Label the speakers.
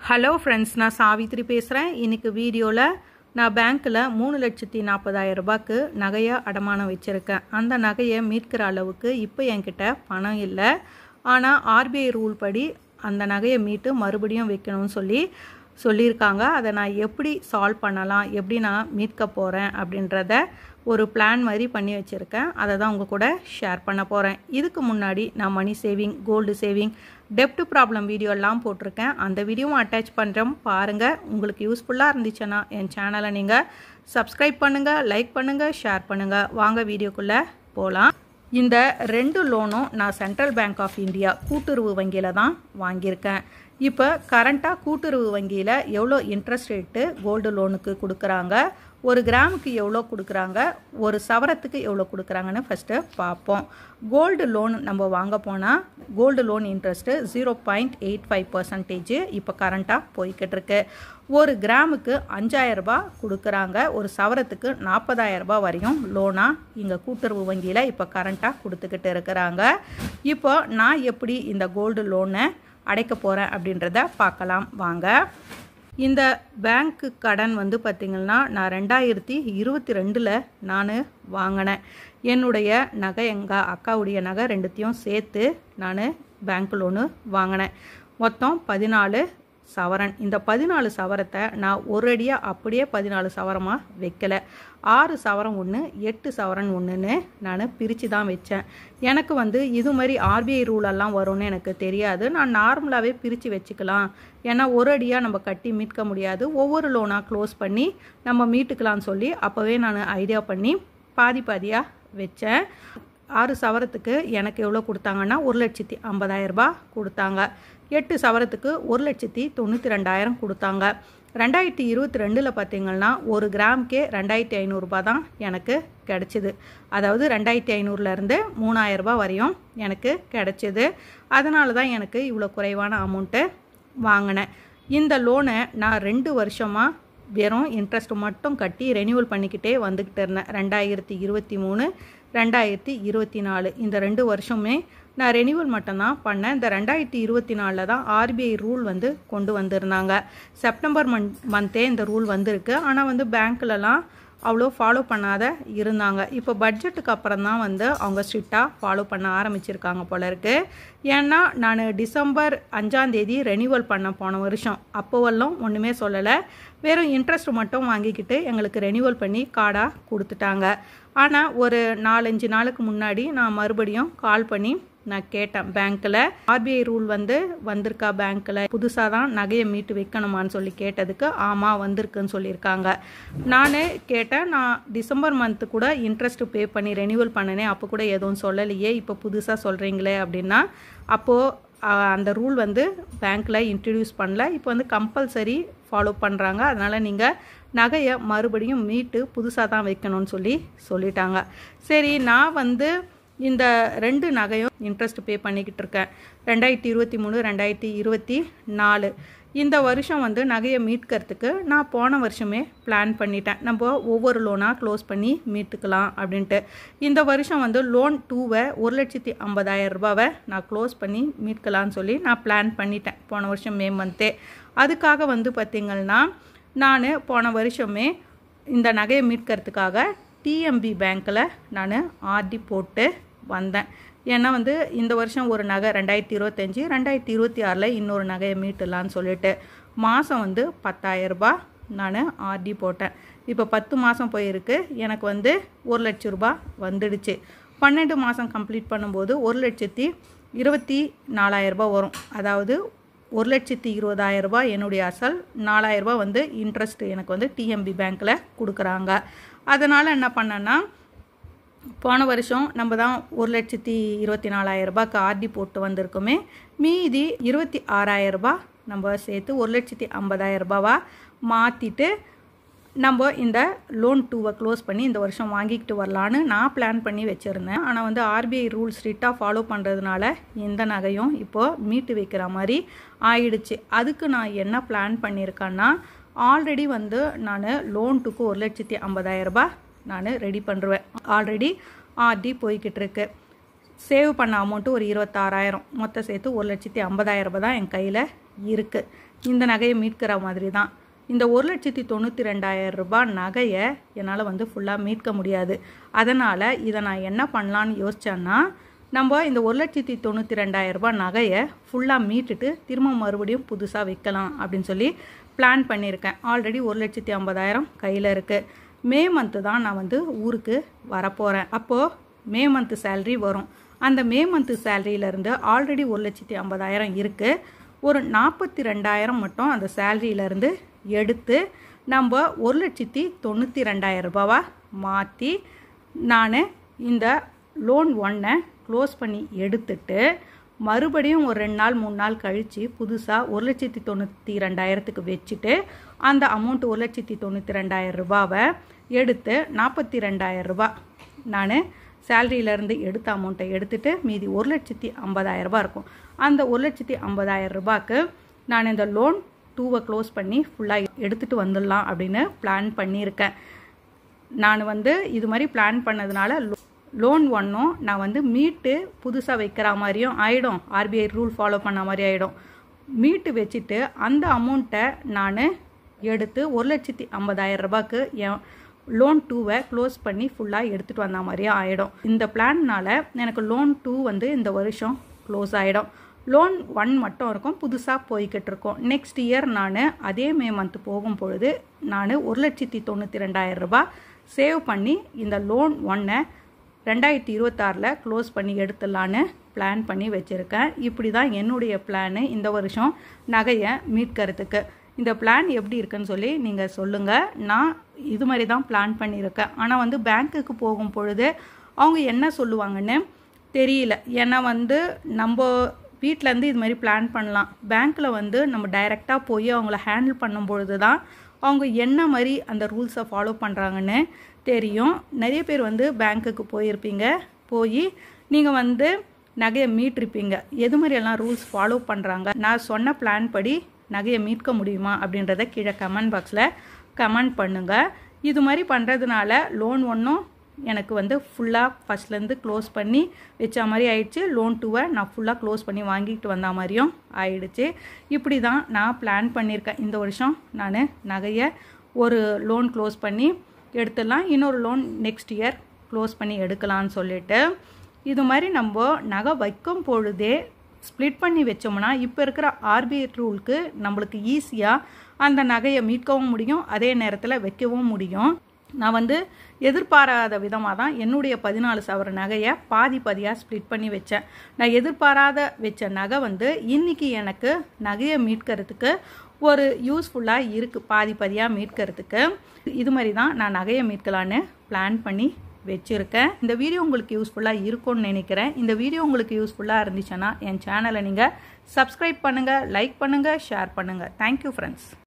Speaker 1: Hello friends, நான் சாவித்ரி பேசுகிறேன். இன்றைக்கி வீடியோவில் நான் பேங்க்கில் 3,40,000 ரூபாய்க்கு நகையை அடமானம் வச்சுருக்கேன். அந்த நகையை மீட்கிற அளவுக்கு இப்போ என்கிட்ட பணம் இல்லை. ஆனால் ஆர்பிஐ ரூல் படி அந்த நகையை மீட்டு மறுபடியும் வைக்கணும்னு சொல்லியிருக்காங்க. அதை நான் எப்படி சால்வ் பண்ணலாம், எப்படி நான் மீட்க போகிறேன் அப்படின்றத ஒரு பிளான் மாதிரி பண்ணி வச்சுருக்கேன். அதை தான் உங்கள் கூட ஷேர் பண்ண போகிறேன். இதுக்கு முன்னாடி நான் மணி சேவிங், கோல்டு சேவிங், டெப்ட் ப்ராப்ளம் வீடியோ எல்லாம் போட்டிருக்கேன். அந்த வீடியோவும் அட்டாச் பண்ணுறோம், பாருங்கள். உங்களுக்கு யூஸ்ஃபுல்லாக இருந்துச்சுன்னா என் சேனலை நீங்கள் சப்ஸ்கிரைப் பண்ணுங்கள், லைக் பண்ணுங்கள், ஷேர் பண்ணுங்கள். வாங்க வீடியோக்குள்ளே போகலாம். இந்த 2 லோனும் நான் சென்ட்ரல் பேங்க் ஆஃப் இந்தியா கூட்டுறவு வங்கியில் தான் வாங்கியிருக்கேன். இப்போ கரண்ட்டாக கூட்டுறவு வங்கியில் எவ்வளோ இன்ட்ரெஸ்ட் ரேட்டு கோல்டு லோனுக்கு கொடுக்குறாங்க, 1 கிராமுக்கு எவ்வளோ கொடுக்குறாங்க, 1 சவரத்துக்கு எவ்வளோ கொடுக்குறாங்கன்னு ஃபஸ்ட்டு பார்ப்போம். கோல்டு லோன் நம்ம வாங்க போனால் கோல்டு லோன் இன்ட்ரெஸ்ட்டு 0.85% இப்போ கரண்ட்டாக போய்கிட்டு இருக்கு. 1 கிராமுக்கு 5,000 ரூபாய் கொடுக்குறாங்க, 1 சவரத்துக்கு 40,000 ரூபாய் வரையும் லோனாக இங்கே கூட்டுறவு வங்கியில் இப்போ கரண்ட்டாக கொடுத்துக்கிட்டு இருக்கிறாங்க. இப்போ நான் எப்படி இந்த கோல்டு லோனை அடைக்க போகிறேன் அப்படின்றத பார்க்கலாம் வாங்க. இந்த பேங்க்கு கடன் வந்து பார்த்திங்கன்னா நான் 2022 நான் வாங்கினேன். என்னுடைய நகை, எங்கள் அக்காவுடைய நகை 2த்தையும் சேர்த்து நான் பேங்க் லோனு வாங்கினேன். மொத்தம் 14 சவரன். இந்த 14 சவரத்தை நான் ஒரு அடியாக அப்படியே 14 சவரமாக வைக்கலை. 6 சவரம் ஒன்று, 8 சவரன் ஒன்றுன்னு நான் பிரித்து தான் வச்சேன். எனக்கு வந்து இது மாதிரி ஆர்பிஐ ரூலெல்லாம் வரும்னு எனக்கு தெரியாது. நான் நார்மலாகவே பிரித்து வச்சுக்கலாம். ஏன்னா ஒரு அடியாக நம்ம கட்டி மீட்க முடியாது, ஒவ்வொரு லோனாக க்ளோஸ் பண்ணி நம்ம மீட்டுக்கலான்னு சொல்லி அப்போவே நான் ஐடியா பண்ணி பாதியாக வச்சேன். 6 சவரத்துக்கு எனக்கு எவ்வளோ கொடுத்தாங்கன்னா 1,50,000 ரூபாய் கொடுத்தாங்க. 8 சவரத்துக்கு 1,92,000 கொடுத்தாங்க. 2022 பார்த்திங்கன்னா 1 கிராமுக்கே 2,500 ரூபாய் தான் எனக்கு கிடச்சிது. அதாவது 2,500லேருந்து 3,000 ரூபாய் வரையும் எனக்கு கிடச்சிது. அதனால தான் எனக்கு இவ்வளோ குறைவான அமௌண்ட்டு வாங்கினேன். இந்த லோனை நான் 2 வருஷமாக வெறும் இன்ட்ரெஸ்ட் மட்டும் கட்டி ரெனியூவல் பண்ணிக்கிட்டே வந்துக்கிட்டு இருந்தேன். 2023, 2024 இந்த 2 வருஷமே நான் ரெனியூவல் மட்டும்தான் பண்ணேன். இந்த 2024 தான் ஆர்பிஐ ரூல் வந்து கொண்டு வந்திருந்தாங்க. செப்டம்பர் மந்த்தே இந்த ரூல் வந்திருக்கு. ஆனால் வந்து பேங்க்லலாம் அவ்வளோ ஃபாலோ பண்ணாத இருந்தாங்க. இப்போ பட்ஜெட்டுக்கு அப்புறம் தான் வந்து அவங்க ஸ்ட்ரிக்டாக ஃபாலோ பண்ண ஆரம்பிச்சிருக்காங்க போல இருக்கு. ஏன்னா நான் டிசம்பர் 5ஆம் தேதி ரெனியூவல் பண்ண போன வருஷம், அப்போவெல்லாம் ஒன்றுமே சொல்லலை, வெறும் இன்ட்ரெஸ்ட் மட்டும் வாங்கிக்கிட்டு எங்களுக்கு ரெனியூவல் பண்ணி கார்டாக கொடுத்துட்டாங்க. ஆனால் ஒரு 4-5 நாளுக்கு முன்னாடி நான் மறுபடியும் கால் பண்ணி நான் கேட்டேன் பேங்க்கில், ஆர்பிஐ ரூல் வந்திருக்கா பேங்க்கில், புதுசாக தான் நகையை மீட்டு வைக்கணுமான்னு சொல்லி கேட்டதுக்கு ஆமாம் வந்திருக்குன்னு சொல்லியிருக்காங்க. நான் கேட்டேன், நான் டிசம்பர் மந்த்து கூட இன்ட்ரெஸ்ட் பே பண்ணி ரெனியூவல் பண்ணினேன், அப்போ கூட எதுவும் சொல்லலையே, இப்போ புதுசாக சொல்கிறீங்களே அப்படின்னா, அப்போது அந்த ரூல் வந்து பேங்க்கில் இன்ட்ரடியூஸ் பண்ணல, இப்போ வந்து கம்பல்சரி ஃபாலோ பண்ணுறாங்க. அதனால் நீங்கள் நகையை மறுபடியும் மீட்டு புதுசாக தான் வைக்கணும்னு சொல்லிட்டாங்க. சரி, நான் வந்து இந்த 2 நகையும் இன்ட்ரெஸ்ட் பே பண்ணிக்கிட்டு இருக்கேன். 2023, 2024 இந்த வருஷம் வந்து நகையை மீட்கிறதுக்கு நான் போன வருஷமே பிளான் பண்ணிட்டேன். நம்ம ஒவ்வொரு லோனாக க்ளோஸ் பண்ணி மீட்டுக்கலாம் அப்படின்ட்டு. இந்த வருஷம் வந்து லோன் 2வை 1,50,000 ரூபாவை நான் க்ளோஸ் பண்ணி மீட்கலான்னு சொல்லி நான் பிளான் பண்ணிட்டேன் போன வருஷம் மே மந்த்தே. அதுக்காக வந்து பார்த்திங்கன்னா நான் போன வருஷமே இந்த நகையை மீட்கிறதுக்காக டிஎம்பி பேங்க்கில் நான் ஆர்டி போட்டு வந்தேன். ஏன்னா வந்து இந்த வருஷம் ஒரு நகை 2025, 2026 இன்னொரு நகையை மீட்டலான்னு சொல்லிட்டு மாதம் வந்து 10,000 ரூபாய் நான் ஆர்டி போட்டேன். இப்போ 10 மாதம் போயிருக்கு, எனக்கு வந்து 1,00,000 ரூபாய் வந்துடுச்சு. 12 மாதம் கம்ப்ளீட் பண்ணும்போது 1,24,000 ரூபாய் வரும். அதாவது 1,20,000 ரூபாய் என்னுடைய அசல், 4,000 ரூபாய் வந்து இன்ட்ரெஸ்ட் எனக்கு வந்து டிஎம்பி பேங்க்கில் கொடுக்குறாங்க. அதனால் என்ன பண்ணேன்னா, போன வருஷம் நம்ம தான் 1,24,000 ரூபாய்க்கு ஆர்டி போட்டு வந்திருக்கோமே, மீதி 26,000 ரூபாய் நம்ம சேர்த்து 1,50,000 ரூபாவாக மாற்றிட்டு நம்ம இந்த லோன் 2வை க்ளோஸ் பண்ணி இந்த வருஷம் வாங்கிக்கிட்டு வரலான்னு நான் பிளான் பண்ணி வச்சுருந்தேன். ஆனால் வந்து ஆர்பிஐ ரூல் ஸ்ட்ரிக்டாக ஃபாலோ பண்ணுறதுனால இந்த நகையும் இப்போது மீட்டு வைக்கிற மாதிரி ஆயிடுச்சு. அதுக்கு நான் என்ன பிளான் பண்ணியிருக்கேன்னா, ஆல்ரெடி வந்து நான் லோன் 2க்கு 1,50,000 ரூபாய் நான் ரெடி பண்ணுறேன். ஆல்ரெடி ஆர்டி போய்கிட்டு இருக்கு. சேவ் பண்ண அமௌண்ட்டு ஒரு 26,000, மொத்தம் சேர்த்து 1,50,000 ரூபாய் தான் என் கையில் இருக்குது. இந்த நகையை மீட்கிற மாதிரி தான். இந்த 1,92,000 ரூபாய் நகையை என்னால் வந்து ஃபுல்லாக மீட்க முடியாது. அதனால் இதை நான் என்ன பண்ணலான்னு யோசித்தேன்னா, நம்ம இந்த 1,92,000 ரூபாய் நகையை ஃபுல்லாக மீட்டுட்டு திரும்ப மறுபடியும் புதுசாக வைக்கலாம் அப்படின்னு சொல்லி பிளான் பண்ணியிருக்கேன். ஆல்ரெடி 1,50,000 கையில் இருக்குது. மே மந்த்து தான் நான் வந்து ஊருக்கு வரப்போகிறேன். அப்போது மே மந்த்து சேல்ரி வரும். அந்த மே மந்த்து சேலரியிலேருந்து ஆல்ரெடி 1,50,000 இருக்குது. ஒரு 42,000 மட்டும் அந்த சேலரியிலேருந்து எடுத்து நம்ம 1,92,000 ரூபாவா மாற்றி நான் இந்த லோன் 1 க்ளோஸ் பண்ணி எடுத்துட்டு மறுபடியும் ஒரு 2 நாள் 3 நாள் கழித்து புதுசாக 1,92,000க்கு வச்சுட்டு அந்த அமௌண்ட் 1,92,000 ரூபாவை எடுத்து 42,000 ரூபாய் நான் சேலரியிலேருந்து எடுத்த அமௌண்ட்டை எடுத்துகிட்டு மீதி 1,50,000 ரூபாய் இருக்கும். அந்த 1,50,000 ரூபாய்க்கு நான் இந்த லோன் 2 க்ளோஸ் பண்ணி ஃபுல்லாக எடுத்துகிட்டு வந்துடலாம் அப்படின்னு பிளான் பண்ணியிருக்கேன். நான் வந்து இது மாதிரி பிளான் பண்ணதுனால லோன் 1 நான் வந்து மீட்டு புதுசாக வைக்கிற மாதிரியும் ஆகிடும், ஆர்பிஐ ரூல் ஃபாலோ பண்ண மாதிரி ஆகிடும். மீட்டு வச்சுட்டு அந்த அமௌண்ட்டை நான் எடுத்து 1,50,000 ரூபாய்க்கு என் லோன் 2 க்ளோஸ் பண்ணி ஃபுல்லாக எடுத்துகிட்டு வந்த மாதிரியே ஆகிடும். இந்த பிளான்னால் எனக்கு லோன் 2 வந்து இந்த வருஷம் க்ளோஸ் ஆகிடும். லோன் 1 மட்டும் இருக்கும், புதுசாக போய்கிட்டு இருக்கோம். நெக்ஸ்ட் இயர் நான் அதே மே மந்த்து போகும் பொழுது நான் 1,92,000 ரூபாய் சேவ் பண்ணி இந்த லோன் 1 2026 க்ளோஸ் பண்ணி எடுத்துடலான்னு பிளான் பண்ணி வச்சுருக்கேன். இப்படி தான் என்னுடைய பிளானு இந்த வருஷம் நகையை மீட்கிறதுக்கு. இந்த பிளான் எப்படி இருக்குன்னு சொல்லி நீங்கள் சொல்லுங்கள். நான் இது மாதிரி தான் பிளான் பண்ணியிருக்கேன். ஆனால் வந்து பேங்க்குக்கு போகும் பொழுது அவங்க என்ன சொல்லுவாங்கன்னு தெரியல. ஏன்னா வந்து நம்ம வீட்டிலேருந்து இது மாதிரி பிளான் பண்ணலாம். பேங்க்கில் வந்து நம்ம டைரெக்டாக போய் அவங்கள ஹேண்டில் பண்ணும் பொழுது தான் அவங்க என்ன மாதிரி அந்த ரூல்ஸை ஃபாலோ பண்ணுறாங்கன்னு தெரியும். நிறைய பேர் வந்து பேங்க்குக்கு போயிருப்பீங்க, போய் நீங்கள் வந்து நகையை மீட்டிருப்பீங்க. எது மாதிரியெல்லாம் ரூல்ஸ் ஃபாலோ பண்ணுறாங்க, நான் சொன்ன பிளான் படி நகையை மீட்க முடியுமா அப்படின்றத கீழே கமெண்ட் பாக்ஸில் கமெண்ட் பண்ணுங்கள். இது மாதிரி பண்ணுறதுனால லோன் 1 எனக்கு வந்து ஃபுல்லாக ஃபஸ்ட்லேருந்து க்ளோஸ் பண்ணி வச்ச மாதிரி ஆயிடுச்சு. லோன் 2 நான் ஃபுல்லாக க்ளோஸ் பண்ணி வாங்கிட்டு வந்த மாதிரியும் ஆயிடுச்சு. இப்படி தான் நான் பிளான் பண்ணியிருக்கேன். இந்த வருஷம் நான் நகையை ஒரு லோன் க்ளோஸ் பண்ணி எடுத்துடலாம், இன்னொரு லோன் நெக்ஸ்ட் இயர் க்ளோஸ் பண்ணி எடுக்கலான்னு சொல்லிட்டு. இது மாதிரி நம்ம நகை வைக்கும் பொழுதே ஸ்ப்ளிட் பண்ணி வச்சோம்னா இப்போ இருக்கிற ஆர்பிஐ ரூலுக்கு நம்மளுக்கு ஈஸியாக அந்த நகையை மீட்கவும் முடியும், அதே நேரத்தில் வைக்கவும் முடியும். நான் வந்து எதிர்பாராத விதமாக தான் என்னுடைய 14 சவர நகையை பாதியாக ஸ்ப்ளிட் பண்ணி வச்சேன். நான் எதிர்பாராத வச்ச நகை வந்து இன்றைக்கி எனக்கு நகையை மீட்கிறதுக்கு ஒரு யூஸ்ஃபுல்லாக இருக்குது, பாதியாக மீட்கிறதுக்கு. இது மாதிரி தான் நான் நகையை மீட்கலான்னு பிளான் பண்ணி வச்சுருக்கேன். இந்த வீடியோ உங்களுக்கு யூஸ்ஃபுல்லாக இருக்கும்னு நினைக்கிறேன். இந்த வீடியோ உங்களுக்கு யூஸ்ஃபுல்லாக இருந்துச்சுன்னா என் சேனலை நீங்கள் சப்ஸ்கிரைப் பண்ணுங்கள், லைக் பண்ணுங்கள், ஷேர் பண்ணுங்கள். Thank you friends.